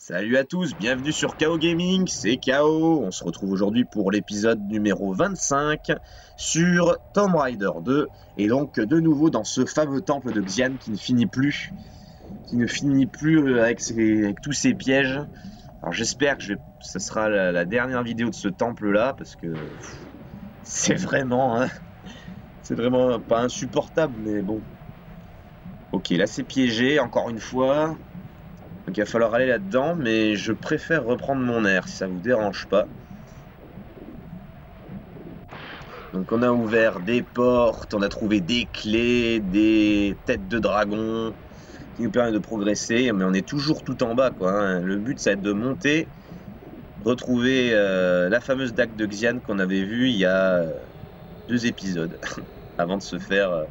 Salut à tous, bienvenue sur KO Gaming, c'est KO. On se retrouve aujourd'hui pour l'épisode numéro 25 sur Tomb Raider 2. Et donc de nouveau dans ce fameux temple de Xian qui ne finit plus. Avec tous ces pièges. Alors j'espère que ce sera la dernière vidéo de ce temple là parce que c'est vraiment pas insupportable mais bon. Ok, là c'est piégé encore une fois. Donc il va falloir aller là-dedans, mais je préfère reprendre mon air si ça vous dérange pas. Donc on a ouvert des portes, on a trouvé des clés, des têtes de dragon qui nous permettent de progresser, mais on est toujours tout en bas quoi. Hein. Le but ça va être de monter, retrouver la fameuse dague de Xian qu'on avait vue il y a 2 épisodes avant de se faire,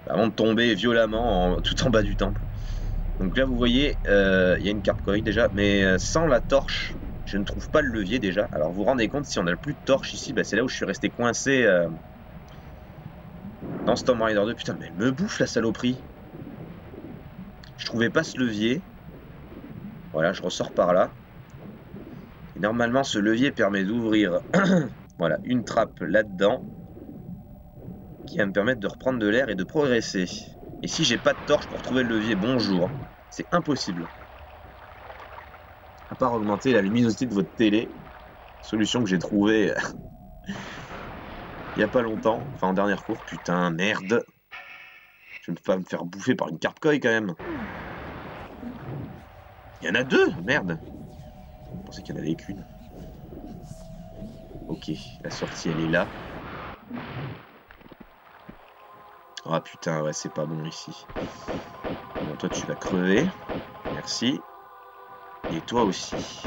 avant de tomber violemment tout en bas du temple. Donc là vous voyez, il y a une carte coin déjà, mais sans la torche, je ne trouve pas le levier déjà. Alors vous vous rendez compte, si on n'a plus de torche ici, bah, c'est là où je suis resté coincé dans ce Tomb Raider 2. Putain mais elle me bouffe la saloperie. Je trouvais pas ce levier. Voilà, je ressors par là. Et normalement ce levier permet d'ouvrir voilà, une trappe là-dedans qui va me permettre de reprendre de l'air et de progresser. Et si j'ai pas de torche pour trouver le levier, bonjour, c'est impossible. À part augmenter la luminosité de votre télé, solution que j'ai trouvée il y a pas longtemps, enfin en dernière cour. Putain, merde. Je vais pas me faire bouffer par une carpe koi quand même. Il y en a 2, merde. Je pensais qu'il y en avait qu'une. Ok, la sortie elle est là. Ah putain, ouais, c'est pas bon ici. Bon, toi tu vas crever. Merci. Et toi aussi.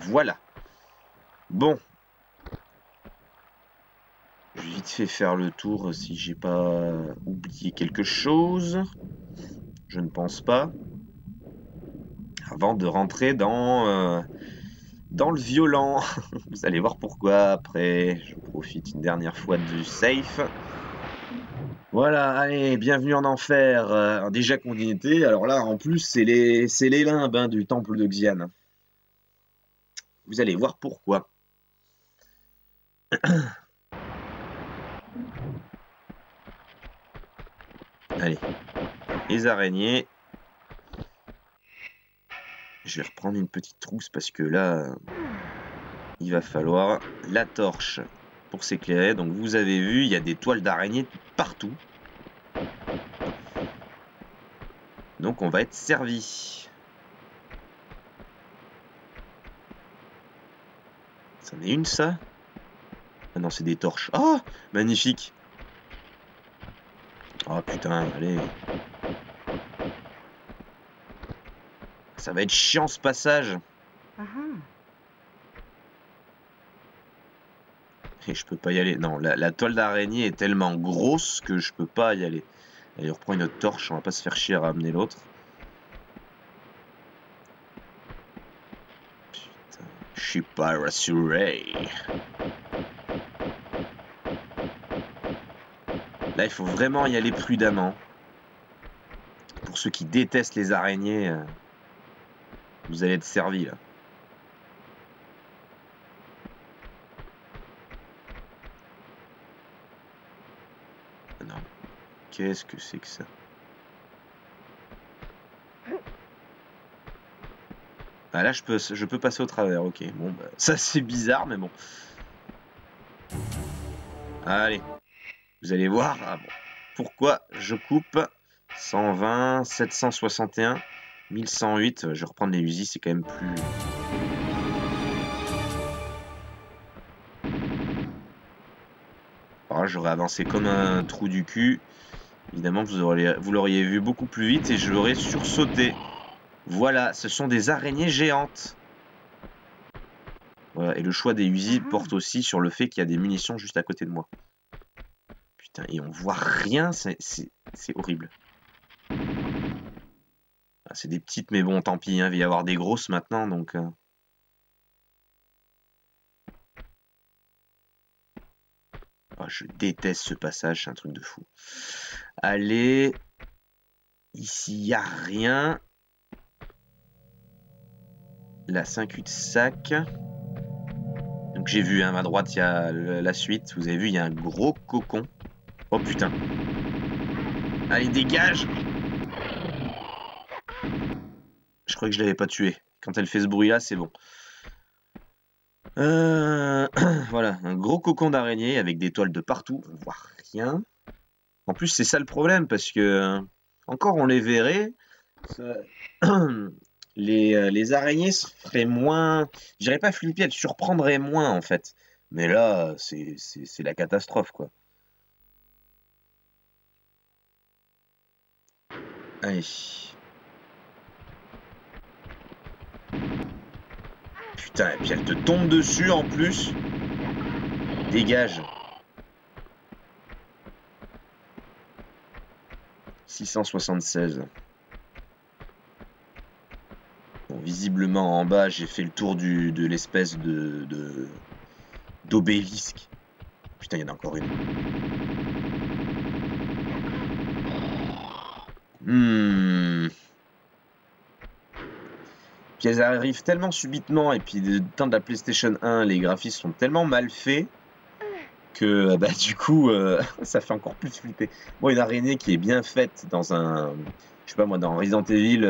Voilà. Bon. Je vais vite fait faire le tour si j'ai pas oublié quelque chose. Je ne pense pas. Avant de rentrer dans le violent. Vous allez voir pourquoi après. Je profite une dernière fois du safe. Voilà, allez, bienvenue en enfer. Déjà qu'on y était, alors là en plus c'est les limbes hein, du temple de Xian. Vous allez voir pourquoi. Allez, les araignées. Je vais reprendre une petite trousse parce que là, il va falloir la torche pour s'éclairer. Donc vous avez vu, il y a des toiles d'araignées partout. Donc on va être servi. C'en est une ça? Ah non, c'est des torches. Oh, magnifique. Oh putain, allez. Ça va être chiant ce passage. Et je peux pas y aller. Non, la toile d'araignée est tellement grosse que je peux pas y aller. Allez, on reprend une autre torche, on va pas se faire chier à ramener l'autre. Putain, je suis pas rassuré. Là, il faut vraiment y aller prudemment. Pour ceux qui détestent les araignées, vous allez être servis là. Non. Qu'est-ce que c'est que ça? Ah là, je peux passer au travers, ok. Bon, bah, ça c'est bizarre, mais bon. Allez, vous allez voir. Ah, bon. Pourquoi je coupe 120, 761, 1108. Je vais reprendre les Uzi, c'est quand même plus... Alors là, j'aurais avancé comme un trou du cul. Évidemment, vous l'auriez vu beaucoup plus vite et je l'aurais sursauté. Voilà, ce sont des araignées géantes. Voilà, et le choix des Uzi porte aussi sur le fait qu'il y a des munitions juste à côté de moi. Putain, et on voit rien, c'est horrible. Ah, c'est des petites, mais bon, tant pis, hein, il va y avoir des grosses maintenant, donc... Oh, je déteste ce passage, c'est un truc de fou. Allez, ici, il n'y a rien. La 5-8 sac. Donc j'ai vu, hein, à ma droite, il y a la suite. Vous avez vu, il y a un gros cocon. Oh putain. Allez, dégage! Je crois que je l'avais pas tué. Quand elle fait ce bruit-là, c'est bon. Voilà, un gros cocon d'araignée avec des toiles de partout. On voit rien. En plus, c'est ça le problème, parce que... Encore, on les verrait. Ça... les araignées se feraient moins... Je dirais pas flipper, elles surprendraient moins, en fait. Mais là, c'est la catastrophe, quoi. Allez. Putain, et puis elle te tombe dessus, en plus. Dégage. 676. Bon, visiblement, en bas, j'ai fait le tour de l'espèce d'obélisque. Putain, il y en a encore une. Puis elles arrivent tellement subitement, et puis du temps de la PlayStation 1, les graphismes sont tellement mal faits que bah, du coup, ça fait encore plus flipper. Moi, une araignée qui est bien faite dans un... Je sais pas moi, dans Resident Evil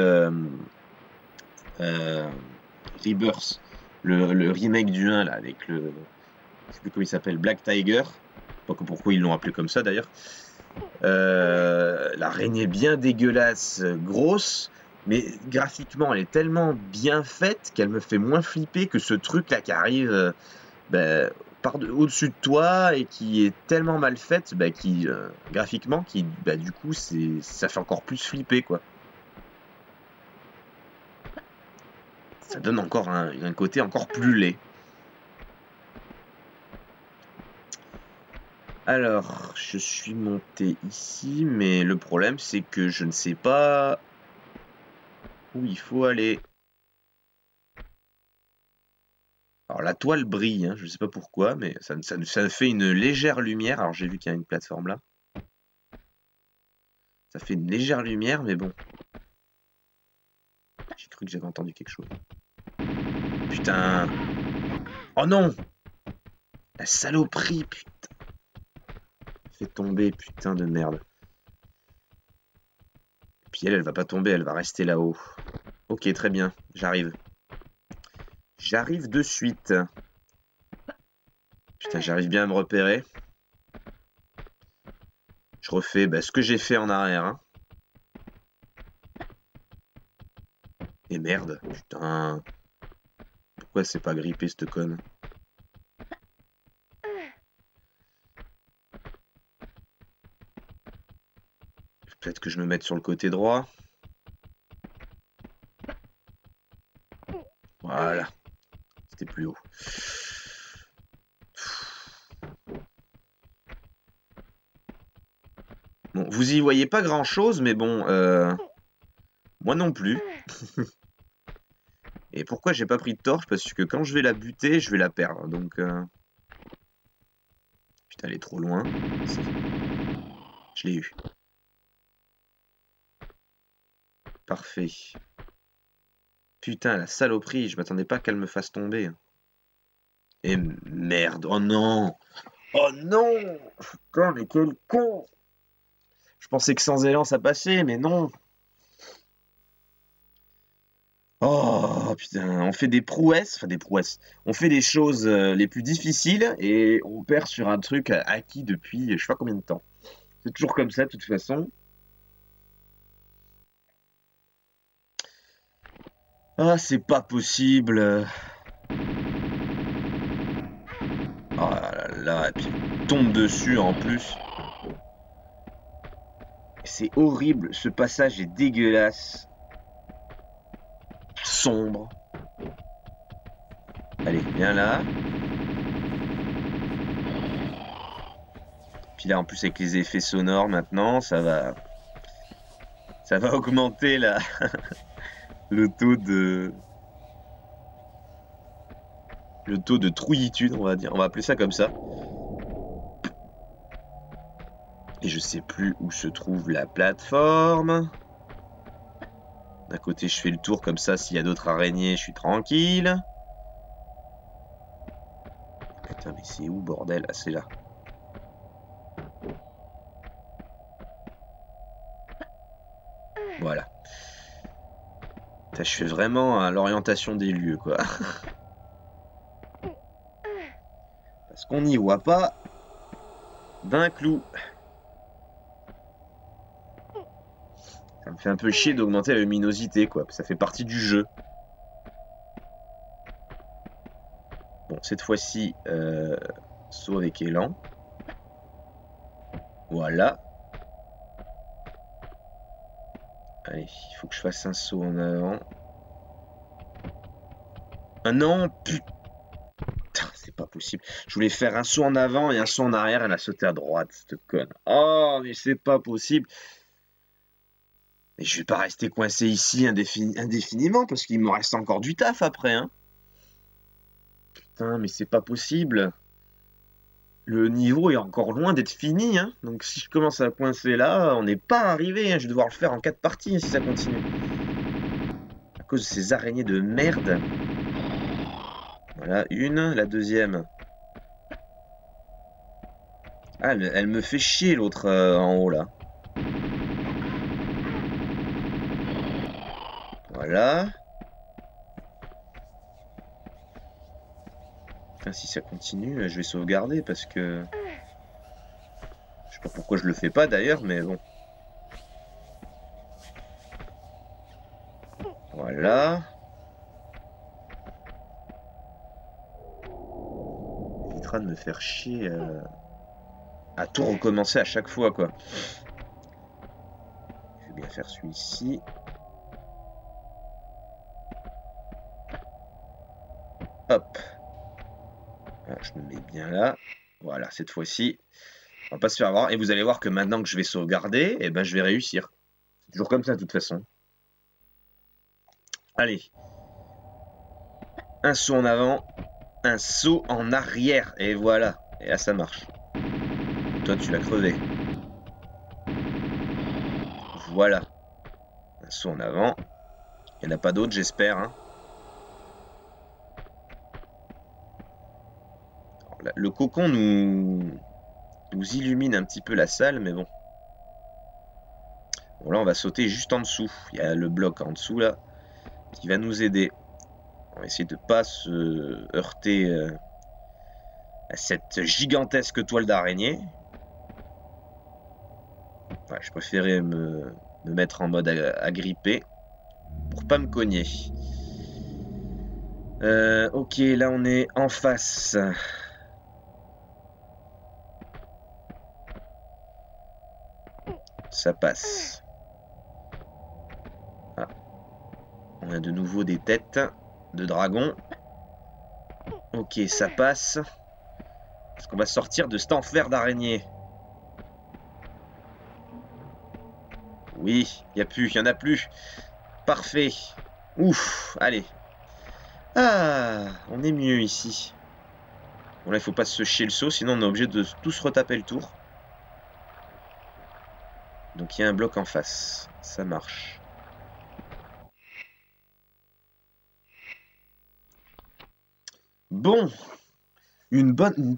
Rebirth, le remake du 1, là, avec le... Je sais plus comment il s'appelle, Black Tiger. Pas que pourquoi ils l'ont appelé comme ça, d'ailleurs. L'araignée bien dégueulasse, grosse, mais graphiquement elle est tellement bien faite qu'elle me fait moins flipper que ce truc là qui arrive au-dessus de toi et qui est tellement mal faite qui graphiquement qui du coup ça fait encore plus flipper, quoi. Ça donne encore un côté encore plus laid. Alors, je suis monté ici, mais le problème, c'est que je ne sais pas où il faut aller. Alors, la toile brille, hein, je ne sais pas pourquoi, mais ça fait une légère lumière. Alors, j'ai vu qu'il y a une plateforme là. Ça fait une légère lumière, mais bon. J'ai cru que j'avais entendu quelque chose. Putain! Oh non! La saloperie, putain! Fait tomber, putain de merde. Puis elle va pas tomber, elle va rester là-haut. Ok, très bien, j'arrive. J'arrive de suite. Putain, j'arrive bien à me repérer. Je refais ce que j'ai fait en arrière. Hein. Et merde, putain. Pourquoi c'est pas grippé, cette conne? Peut-être que je me mette sur le côté droit. Voilà. C'était plus haut. Bon, vous y voyez pas grand-chose, mais bon, moi non plus. Et pourquoi j'ai pas pris de torche? Parce que quand je vais la buter, je vais la perdre. Donc, putain, elle est trop loin. Si. Je l'ai eu. Parfait. Putain, la saloperie, je m'attendais pas qu'elle me fasse tomber. Et merde, oh non! Oh non! Putain, mais quel con! Je pensais que sans élan ça passait, mais non! Oh putain, on fait des prouesses, enfin des prouesses. On fait des choses les plus difficiles et on perd sur un truc acquis depuis je sais pas combien de temps. C'est toujours comme ça de toute façon. Ah, c'est pas possible. Oh là là, et puis il tombe dessus en plus. C'est horrible, ce passage est dégueulasse. Sombre. Allez, viens là. Puis là, en plus, avec les effets sonores maintenant, ça va augmenter le taux de trouillitude, on va dire. On va appeler ça comme ça. Et je sais plus où se trouve la plateforme. D'un côté, je fais le tour comme ça. S'il y a d'autres araignées, je suis tranquille. Putain, mais c'est où, bordel? Ah, c'est là. Voilà. Putain, je fais vraiment à l'orientation des lieux, quoi. Parce qu'on n'y voit pas d'un clou. Ça me fait un peu chier d'augmenter la luminosité, quoi. Ça fait partie du jeu. Bon, cette fois-ci, saut avec élan. Voilà. Allez, il faut que je fasse un saut en avant. Ah non, putain, c'est pas possible. Je voulais faire un saut en avant et un saut en arrière, elle a sauté à droite, cette conne. Oh, mais c'est pas possible. Et je vais pas rester coincé ici indéfiniment parce qu'il me reste encore du taf après, hein. Putain, mais c'est pas possible. Le niveau est encore loin d'être fini, hein. Donc si je commence à coincer là, on n'est pas arrivé, hein. Je vais devoir le faire en 4 parties hein, si ça continue. À cause de ces araignées de merde. Voilà, une. La deuxième. Ah, elle me fait chier l'autre en haut là. Voilà. Enfin, si ça continue, je vais sauvegarder parce que... Je sais pas pourquoi je le fais pas d'ailleurs, mais bon. Voilà. Il évitera de me faire chier à tout recommencer à chaque fois, quoi. Je vais bien faire celui-ci. Hop. Voilà, je me mets bien là. Voilà, cette fois-ci, on va pas se faire avoir. Et vous allez voir que maintenant que je vais sauvegarder, eh ben, je vais réussir. C'est toujours comme ça, de toute façon. Allez. Un saut en avant, un saut en arrière. Et voilà. Et là, ça marche. Toi, tu l'as crevé. Voilà. Un saut en avant. Il n'y en a pas d'autres, j'espère. Hein. Le cocon nous illumine un petit peu la salle, mais bon. Bon, là, on va sauter juste en dessous. Il y a le bloc en dessous, là, qui va nous aider. On va essayer de ne pas se heurter à cette gigantesque toile d'araignée. Ouais, je préférais me mettre en mode agrippé pour pas me cogner. Ok, là, on est en face. Ça passe. Ah. On a de nouveau des têtes de dragon. Ok, ça passe. Est-ce qu'on va sortir de cet enfer d'araignée? Oui, il n'y en a plus. Parfait. Ouf, allez. Ah, on est mieux ici. Bon là, il faut pas se chier le saut, sinon on est obligé de tous retaper le tour. Donc il y a un bloc en face. Ça marche. Bon. Une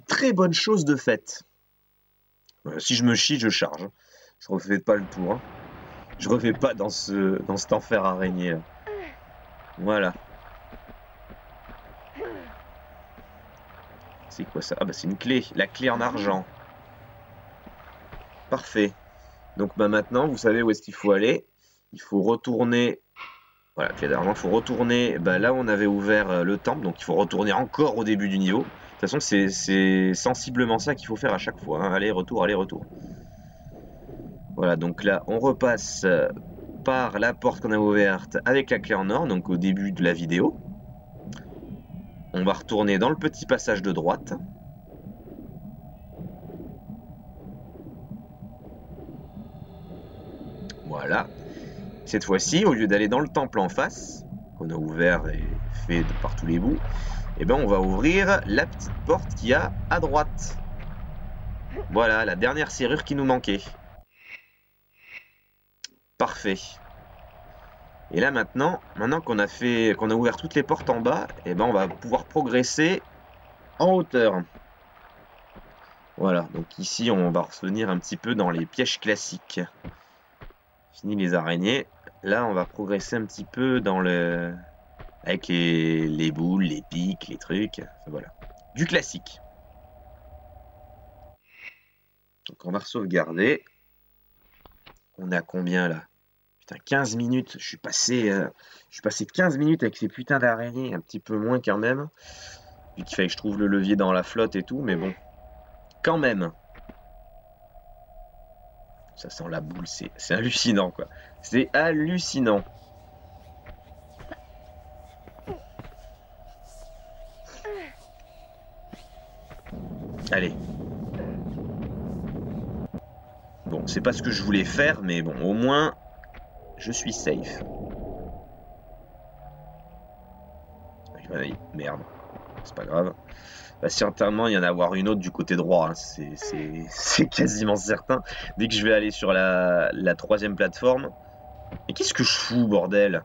très bonne chose de faite. Si je me chie, je charge. Je refais pas le tour. Hein. Je refais pas dans cet enfer araignée. Voilà. C'est quoi ça? Ah bah c'est une clé. La clé en argent. Parfait. Donc bah maintenant, vous savez où est-ce qu'il faut aller. Il faut retourner... Voilà, clé d'argent. Il faut retourner là où on avait ouvert le temple. Donc il faut retourner encore au début du niveau. De toute façon, c'est sensiblement ça qu'il faut faire à chaque fois. Hein. Aller-retour, aller-retour. Voilà, donc là, on repasse par la porte qu'on a ouverte avec la clé en or, donc au début de la vidéo. On va retourner dans le petit passage de droite. Voilà. Cette fois-ci, au lieu d'aller dans le temple en face, qu'on a ouvert et fait par tous les bouts, eh ben on va ouvrir la petite porte qu'il y a à droite. Voilà, la dernière serrure qui nous manquait. Parfait. Et là maintenant qu'on a ouvert toutes les portes en bas, et ben on va pouvoir progresser en hauteur. Voilà, donc ici on va revenir un petit peu dans les pièges classiques. Fini les araignées. Là on va progresser un petit peu dans le... avec les boules, les pics, les trucs. Enfin, voilà. Du classique. Donc on va sauvegarder. On est à combien là? Putain, 15 minutes. Je suis passé 15 minutes avec ces putains d'araignées. Un petit peu moins quand même. Vu qu'il fallait que je trouve le levier dans la flotte et tout. Mais bon. Quand même. Ça sent la boule. C'est hallucinant quoi. C'est hallucinant. Allez. Bon, c'est pas ce que je voulais faire, mais bon, au moins, je suis safe. Merde, c'est pas grave. Va certainement y en avoir une autre du côté droit, hein. C'est quasiment certain. Dès que je vais aller sur la 3e plateforme. Mais qu'est-ce que je fous, bordel?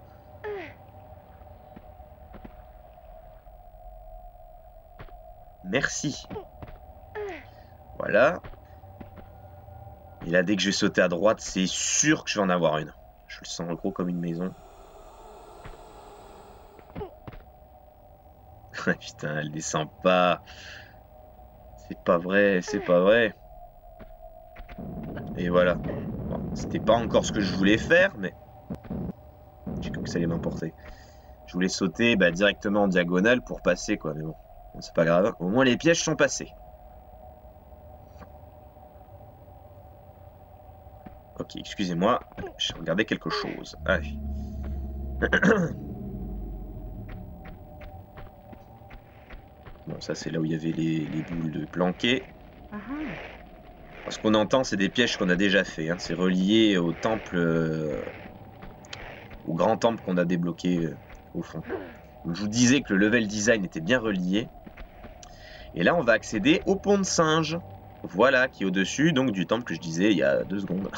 Merci. Voilà. Et là, dès que je vais sauter à droite, c'est sûr que je vais en avoir une. Je le sens gros comme une maison. Putain, elle descend pas. C'est pas vrai, c'est pas vrai. Et voilà. Bon, c'était pas encore ce que je voulais faire, mais... j'ai cru que ça allait m'emporter. Je voulais sauter directement en diagonale pour passer, quoi. Mais bon, c'est pas grave. Au moins, les pièges sont passés. Ok, excusez-moi, j'ai regardé quelque chose. Allez. Bon, ça c'est là où il y avait les boules de planqué. Ce qu'on entend, c'est des pièges qu'on a déjà fait. Hein. C'est relié au temple, au grand temple qu'on a débloqué au fond. Donc, je vous disais que le level design était bien relié. Et là, on va accéder au pont de singe. Voilà, qui est au-dessus donc du temple que je disais il y a 2 secondes.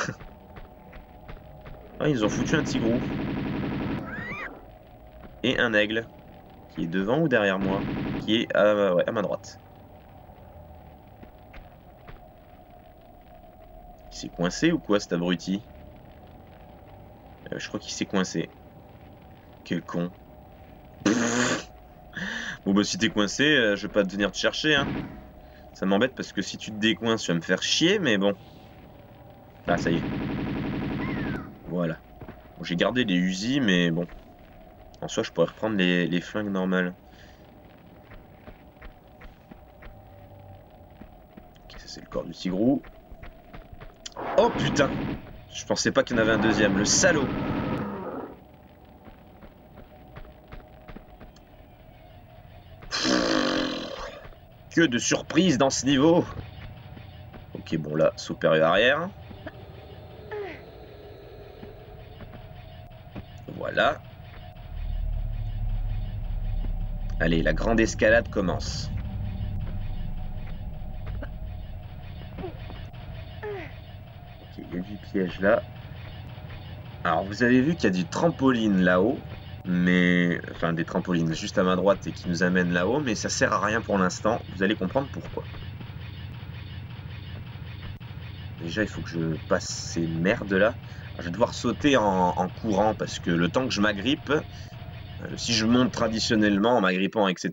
Ah, ils ont foutu un tigrou. Et un aigle. Qui est devant ou derrière moi? Qui est à ma droite. Il s'est coincé ou quoi cet abruti? Je crois qu'il s'est coincé. Quel con. Bon bah si t'es coincé, je vais pas venir te chercher hein. Ça m'embête parce que si tu te décoinces, tu vas me faire chier, mais bon. Ah ça y est. Voilà. Bon, j'ai gardé les Uzi, mais bon. En soi, je pourrais reprendre les flingues normales. Ok, ça c'est le corps du tigrou. Oh putain! Je pensais pas qu'il y en avait un deuxième, le salaud! Que de surprises dans ce niveau! Ok, bon là, supérieur arrière. Voilà. Allez, la grande escalade commence. Ok, il y a du piège là. Alors, vous avez vu qu'il y a du trampoline là-haut. Mais... enfin, des trampolines juste à ma droite et qui nous amènent là-haut. Mais ça sert à rien pour l'instant. Vous allez comprendre pourquoi. Déjà, il faut que je passe ces merdes là. Alors, je vais devoir sauter en courant parce que le temps que je m'agrippe... si je monte traditionnellement en m'agrippant, etc.,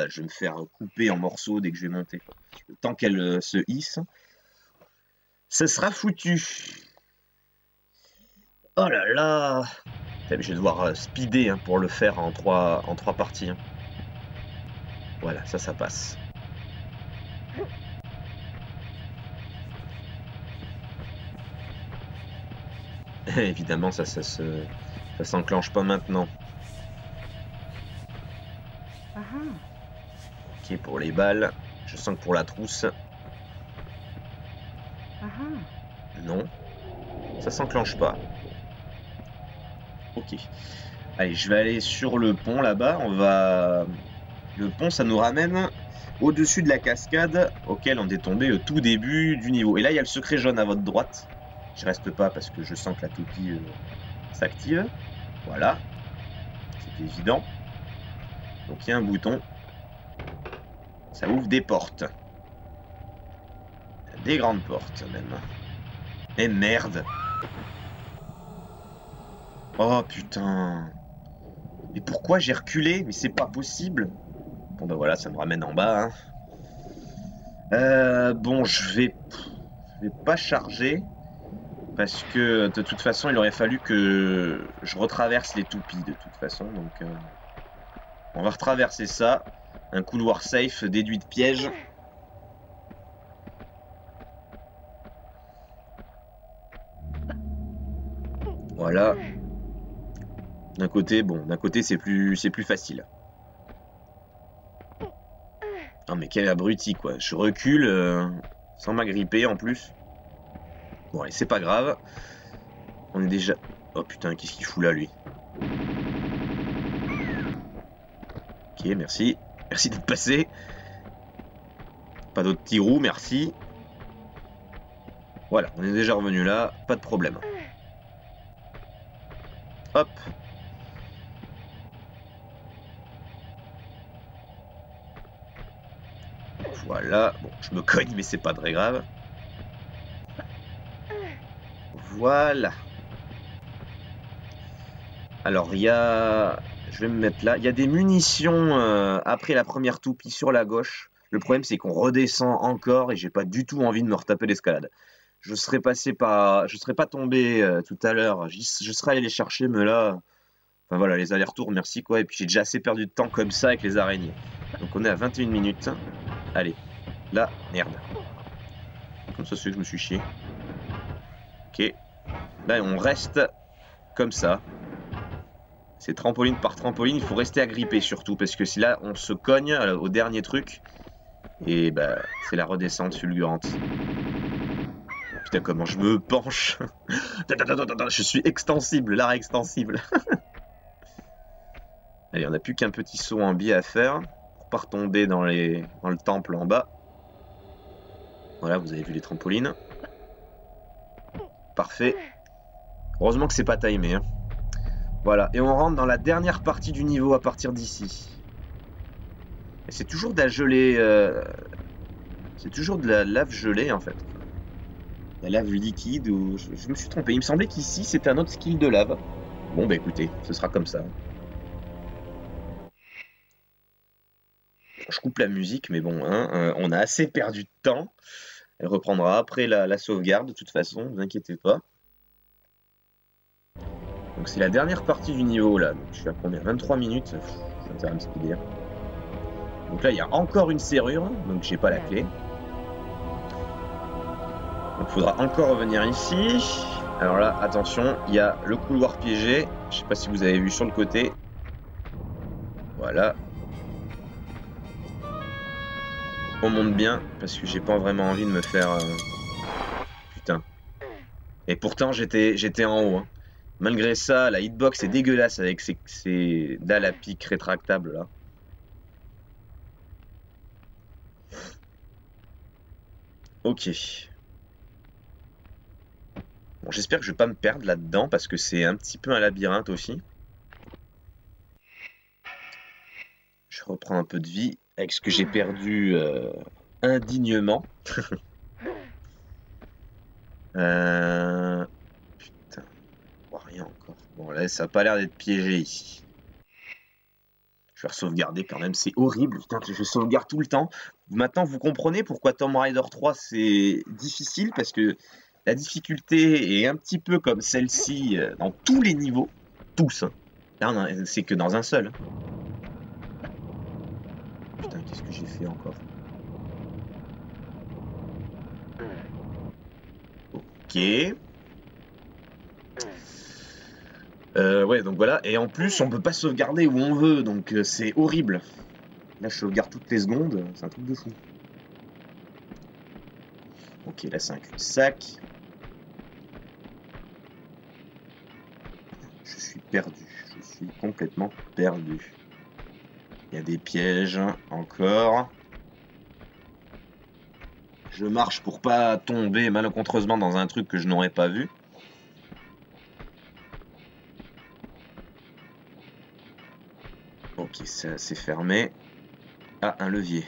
je vais me faire couper en morceaux dès que je vais monter. Le temps qu'elle se hisse, ce sera foutu. Oh là là! Je vais devoir speeder pour le faire en 3 parties. Voilà, ça passe. Évidemment, ça s'enclenche pas maintenant. Ok, pour les balles. Je sens que pour la trousse... non. Ça s'enclenche pas. Ok. Allez, je vais aller sur le pont là-bas. Le pont, ça nous ramène au-dessus de la cascade auquel on est tombé au tout début du niveau. Et là, il y a le secret jaune à votre droite. Je reste pas parce que je sens que la toupie s'active. Voilà. C'est évident. Donc il y a un bouton. Ça ouvre des portes. Des grandes portes même. Et merde. Oh putain. Mais pourquoi j'ai reculé? Mais c'est pas possible. Bon bah voilà, ça me ramène en bas. Bon, je vais pas charger. Parce que de toute façon, il aurait fallu que je retraverse les toupies de toute façon. Donc on va retraverser ça. Un couloir safe déduit de pièges. Voilà. D'un côté, bon, d'un côté c'est plus facile. Non mais quel abruti quoi. Je recule sans m'agripper en plus. Bon allez, c'est pas grave. On est déjà... Oh putain, qu'est-ce qu'il fout là lui? Ok, merci. Merci d'être passé. Pas d'autres petits roues, merci. Voilà, on est déjà revenu là, pas de problème. Hop. Voilà, bon, je me cogne, mais c'est pas très grave. Voilà. Alors, il y a... Je vais me mettre là. Il y a des munitions après la première toupie sur la gauche. Le problème, c'est qu'on redescend encore et j'ai pas du tout envie de me retaper l'escalade. Je serais passé par... Je serais pas tombé tout à l'heure. Je serais allé les chercher, mais là... Enfin voilà, les allers-retours, merci quoi. Et puis j'ai déjà assez perdu de temps comme ça avec les araignées. Donc on est à 21 minutes. Allez. Là, merde. Comme ça, c'est que je me suis chié. Ok. Là, on reste comme ça. C'est trampoline par trampoline. Il faut rester agrippé surtout. Parce que si là, on se cogne au dernier truc. Et bah, c'est la redescente fulgurante. Putain, comment je me penche. Je suis extensible, l'art extensible. Allez, on n'a plus qu'un petit saut en biais à faire. Pour pas retomber dans le temple en bas. Voilà, vous avez vu les trampolines. Parfait. Heureusement que c'est pas timé. Hein. Voilà, et on rentre dans la dernière partie du niveau à partir d'ici. Et c'est toujours de la gelée... C'est toujours de la lave gelée, en fait. La lave liquide, ou... Je me suis trompé. Il me semblait qu'ici, c'était un autre skill de lave. Bon, bah écoutez, ce sera comme ça. Je coupe la musique, mais bon, hein, on a assez perdu de temps. Elle reprendra après la sauvegarde, de toute façon, ne vous inquiétez pas. Donc c'est la dernière partie du niveau, là. Donc, je suis à combien? 23 minutes. Ça va me speeder. Donc là, il y a encore une serrure, donc j'ai pas la clé. Donc il faudra encore revenir ici. Alors là, attention, il y a le couloir piégé. Je sais pas si vous avez vu sur le côté. Voilà. On monte bien, parce que j'ai pas vraiment envie de me faire... Putain. Et pourtant, j'étais en haut. Hein. Malgré ça, la hitbox est dégueulasse avec ces dalles à pic rétractables là. Ok. Bon, j'espère que je vais pas me perdre là-dedans parce que c'est un petit peu un labyrinthe aussi. Je reprends un peu de vie avec ce que j'ai perdu indignement. Putain, oh, rien encore. Bon là, ça a pas l'air d'être piégé ici. Je vais sauvegarder quand même, c'est horrible. Putain, je sauvegarde tout le temps. Maintenant, vous comprenez pourquoi Tomb Raider 3 c'est difficile parce que la difficulté est un petit peu comme celle-ci dans tous les niveaux. Tous. Hein. Là, c'est que dans un seul. Hein. Putain, qu'est-ce que j'ai fait encore? Ok. Ouais, donc voilà. Et en plus, on peut pas sauvegarder où on veut, donc c'est horrible. Là, je sauvegarde toutes les secondes. C'est un truc de fou. Ok, là, c'est un cul-de-sac. Je suis perdu. Je suis complètement perdu. Il y a des pièges encore. Je marche pour pas tomber malencontreusement dans un truc que je n'aurais pas vu. c'est fermé. Ah, un levier.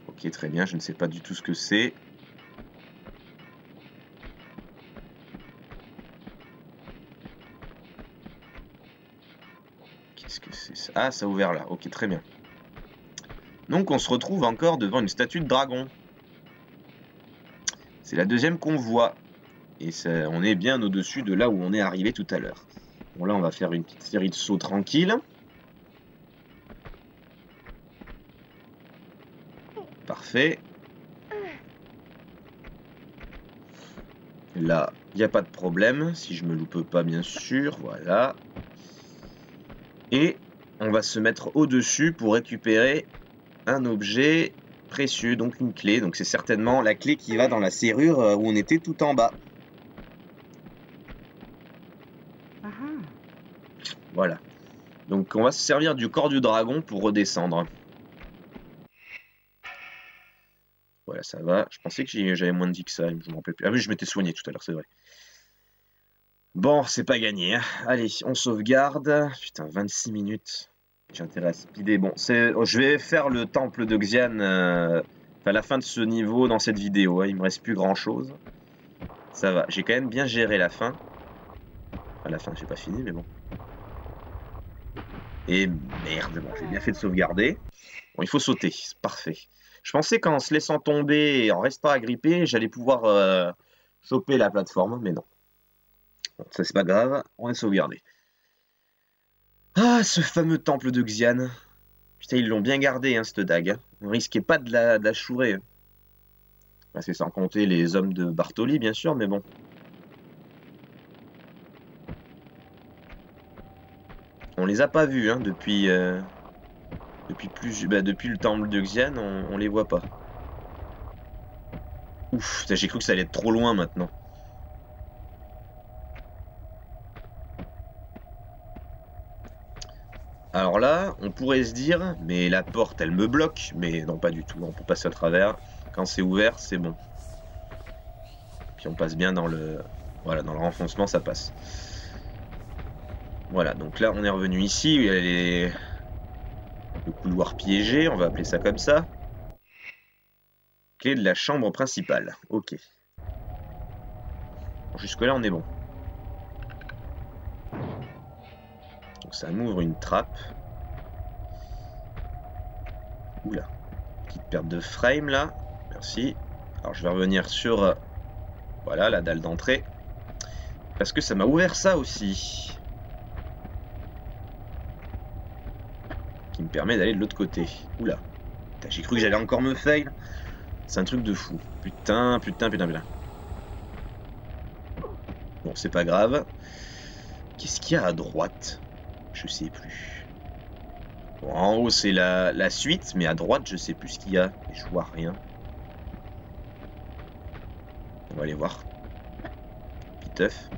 Ok, très bien, je ne sais pas du tout ce que c'est. Qu'est-ce que c'est ça? Ah, ça a ouvert là. Ok, très bien. Donc on se retrouve encore devant une statue de dragon. C'est la deuxième qu'on voit. Et ça, on est bien au-dessus de là où on est arrivé tout à l'heure. Bon, là, on va faire une petite série de sauts tranquilles. Parfait. Là, il n'y a pas de problème. Si je me loupe pas, bien sûr. Voilà. Et on va se mettre au-dessus pour récupérer un objet précieux, donc une clé. Donc c'est certainement la clé qui va dans la serrure où on était tout en bas. Voilà. Donc on va se servir du corps du dragon pour redescendre. Voilà, ça va. Je pensais que j'avais moins de vie que ça. Je me rappelle plus. Ah oui, je m'étais soigné tout à l'heure, c'est vrai. Bon, c'est pas gagné. Hein. Allez, on sauvegarde. Putain, 26 minutes. J'ai intérêt à speeder. Bon, je vais faire le temple de Xian à la fin de ce niveau dans cette vidéo. Hein. Il me reste plus grand chose. Ça va. J'ai quand même bien géré la fin. Enfin, la fin, j'ai pas fini, mais bon. Et merde, bon, j'ai bien fait de sauvegarder. Bon, il faut sauter. C'est parfait. Je pensais qu'en se laissant tomber et en restant agrippé, j'allais pouvoir choper la plateforme, mais non. Bon, ça, c'est pas grave. On est sauvegardé. Ah, ce fameux temple de Xian. Putain, ils l'ont bien gardé, hein, cette dague. Hein. On risquait pas de la chourer. Hein. Bah, c'est sans compter les hommes de Bartoli, bien sûr, mais bon. On les a pas vus, hein, depuis le temple de Xian, on les voit pas. Ouf, j'ai cru que ça allait être trop loin maintenant. Alors là, on pourrait se dire, mais la porte, elle me bloque. Mais non, pas du tout, on peut passer à travers. Quand c'est ouvert, c'est bon. Puis on passe bien dans le... Voilà, dans le renfoncement, ça passe. Voilà, donc là, on est revenu ici, où il y a le couloir piégé, on va appeler ça comme ça. Clé de la chambre principale, ok. Bon, jusque-là, on est bon. Donc ça m'ouvre une trappe. Oula, petite perte de frame là, merci. Alors je vais revenir sur, voilà, la dalle d'entrée. Parce que ça m'a ouvert ça aussi. Qui me permet d'aller de l'autre côté. Oula, j'ai cru que j'allais encore me fail. C'est un truc de fou. Putain, putain, putain, putain. Bon, c'est pas grave. Qu'est-ce qu'il y a à droite? Je sais plus. Bon, en haut, c'est la suite, mais à droite, je sais plus ce qu'il y a. Et je vois rien. On va aller voir. Viteuf.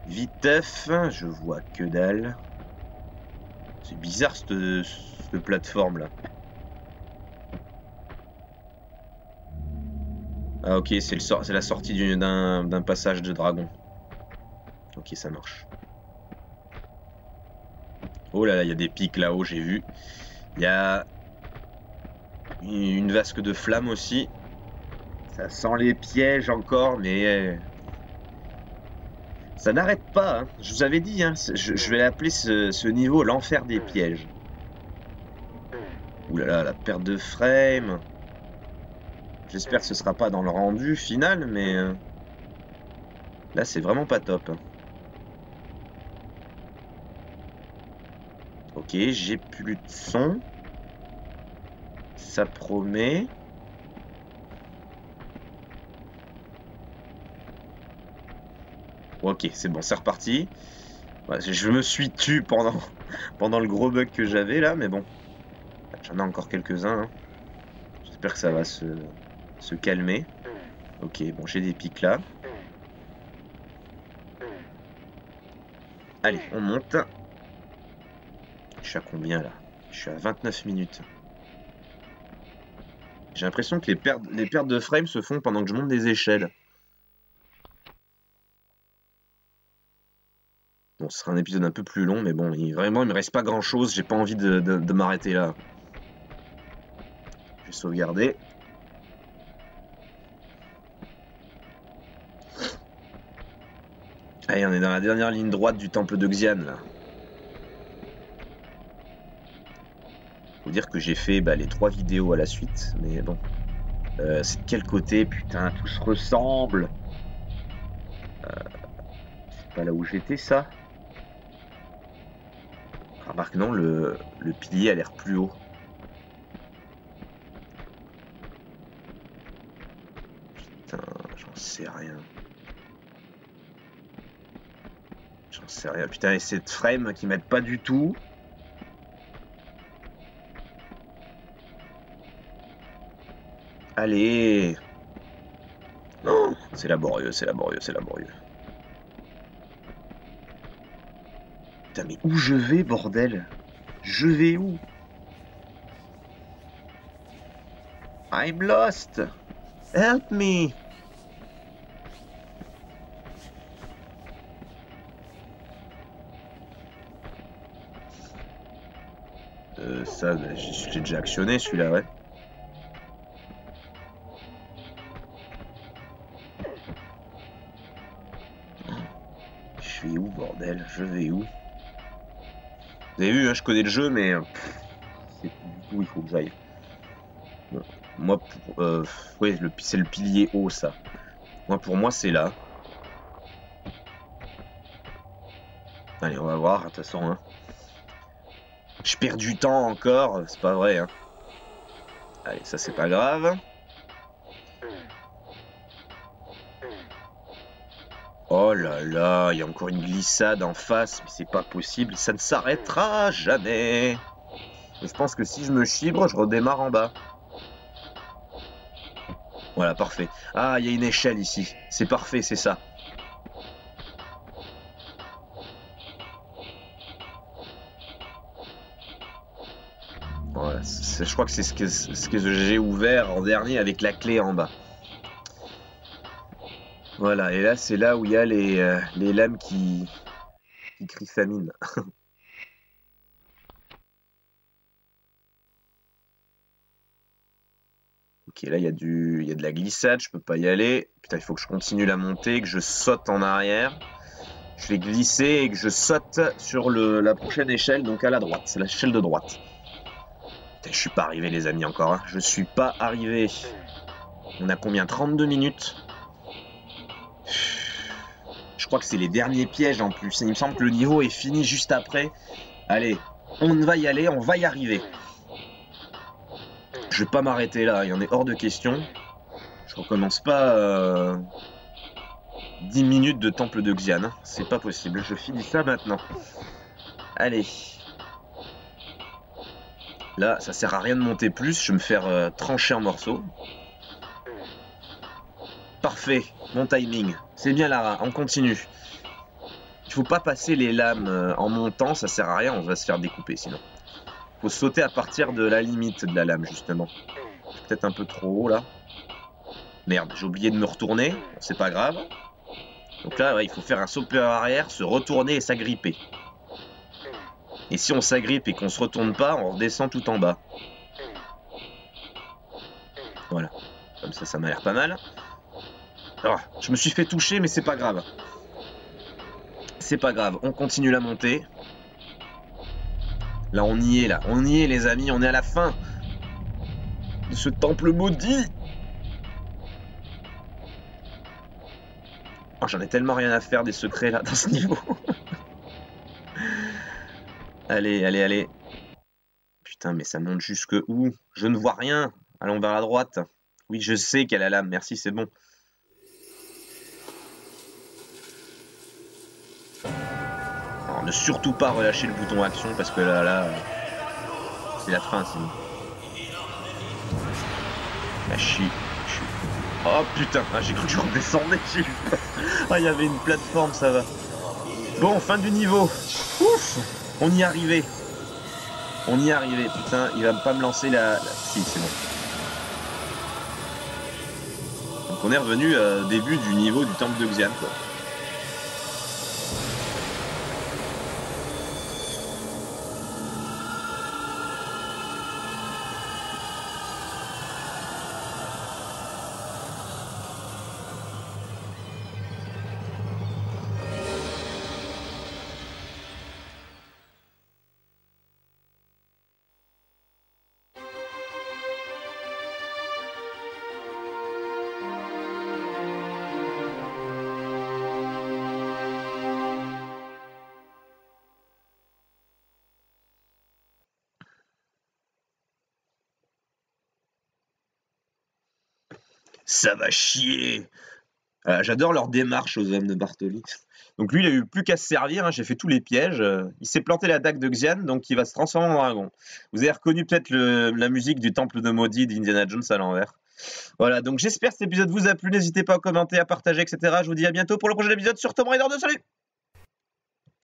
Viteuf, je vois que dalle. C'est bizarre cette plateforme là. Ah ok, c'est la sortie d'un passage de dragon. Ok, ça marche. Oh là là, il y a des pics là-haut, j'ai vu. Il y a une vasque de flammes aussi. Ça sent les pièges encore, mais... ça n'arrête pas, hein. Je vous avais dit, hein, je vais appeler ce niveau l'enfer des pièges. Ouh là là, la perte de frame. J'espère que ce sera pas dans le rendu final, mais... là, c'est vraiment pas top. Ok, j'ai plus de son. Ça promet. Ok, c'est bon, c'est reparti. Ouais, je me suis tué pendant le gros bug que j'avais là, mais bon. J'en ai encore quelques-uns. Hein. J'espère que ça va se calmer. Ok, bon, j'ai des pics là. Allez, on monte. Je suis à combien là? Je suis à 29 minutes. J'ai l'impression que les pertes de frame se font pendant que je monte des échelles. Bon, ce sera un épisode un peu plus long, mais bon, vraiment, il me reste pas grand-chose. J'ai pas envie de m'arrêter là. Je vais sauvegarder. Allez, on est dans la dernière ligne droite du temple de Xian, là. Faut dire que j'ai fait les 3 vidéos à la suite, mais bon. C'est de quel côté? Putain, tout se ressemble. C'est pas là où j'étais, ça? Remarque, non, le pilier a l'air plus haut. Putain, j'en sais rien. J'en sais rien. Putain, et cette frame qui m'aide pas du tout. Allez. Oh, c'est laborieux, c'est laborieux, c'est laborieux. Putain, mais où je vais, bordel? Je vais où? I'm lost. Help me. Ça, j'ai déjà actionné celui-là, ouais. Je suis où, bordel? Je vais où? Vous avez vu, hein, je connais le jeu, mais c'est où il faut que j'aille. Bon, moi, ouais, c'est le pilier haut, ça. Moi, pour moi, c'est là. Allez, on va voir, de toute façon. Hein. Je perds du temps encore, c'est pas vrai. Hein. Allez, ça, c'est pas grave. Oh là là, il y a encore une glissade en face, mais c'est pas possible, ça ne s'arrêtera jamais. Et je pense que si je me chibre, je redémarre en bas. Voilà, parfait. Ah, il y a une échelle ici. C'est parfait, c'est ça. Voilà, je crois que c'est ce que j'ai ouvert en dernier avec la clé en bas. Voilà, et là, c'est là où il y a les lames qui crient famine. Ok, là, il y a de la glissade, je peux pas y aller. Putain, il faut que je continue la montée, que je saute en arrière. Je vais glisser et que je saute sur la prochaine échelle, donc à la droite. C'est l'échelle de droite. Putain, je suis pas arrivé, les amis, encore. Hein. Je suis pas arrivé. On a combien? 32 minutes. Je crois que c'est les derniers pièges en plus. Il me semble que le niveau est fini juste après. Allez, on va y aller, on va y arriver. Je vais pas m'arrêter là, il en est hors de question. Je recommence pas 10 minutes de temple de Xian. C'est pas possible, je finis ça maintenant. Allez. Là, ça sert à rien de monter plus, je vais me faire trancher en morceaux. Parfait, mon timing. C'est bien Lara, on continue. Il faut pas passer les lames en montant, ça sert à rien, on va se faire découper sinon. Faut sauter à partir de la limite de la lame justement. Peut-être un peu trop haut là. Merde, j'ai oublié de me retourner, c'est pas grave. Donc là, ouais, il faut faire un saut par arrière, se retourner et s'agripper. Et si on s'agrippe et qu'on se retourne pas, on redescend tout en bas. Voilà, comme ça m'a l'air pas mal. Alors, je me suis fait toucher, mais c'est pas grave. C'est pas grave, on continue la montée. Là, on y est, les amis, on est à la fin de ce temple maudit. Oh, j'en ai tellement rien à faire des secrets, là, dans ce niveau. Allez, allez, allez. Putain, mais ça monte jusque où? Je ne vois rien. Allons vers la droite. Oui, je sais qu'elle a la lame, merci, c'est bon. Alors, ne surtout pas relâcher le bouton action, parce que là, c'est la fin, sinon. Ah, je suis... Oh putain, ah, j'ai cru que je redescendais, j'ai eu peur. Ah, il y avait une plateforme, ça va. Bon, fin du niveau. Ouf, on y est arrivé. On y est arrivé, putain, il va pas me lancer la... Si, c'est bon. Donc on est revenu au début du niveau du temple de Xian, quoi. Ça va chier. J'adore leur démarche aux hommes de Bartoli. Donc lui, il a eu plus qu'à se servir, hein, j'ai fait tous les pièges. Il s'est planté la dague de Xian, donc il va se transformer en dragon. Vous avez reconnu peut-être la musique du temple de maudit d'Indiana Jones à l'envers. Voilà, donc j'espère que cet épisode vous a plu. N'hésitez pas à commenter, à partager, etc. Je vous dis à bientôt pour le prochain épisode sur Tomb Raider 2. Salut!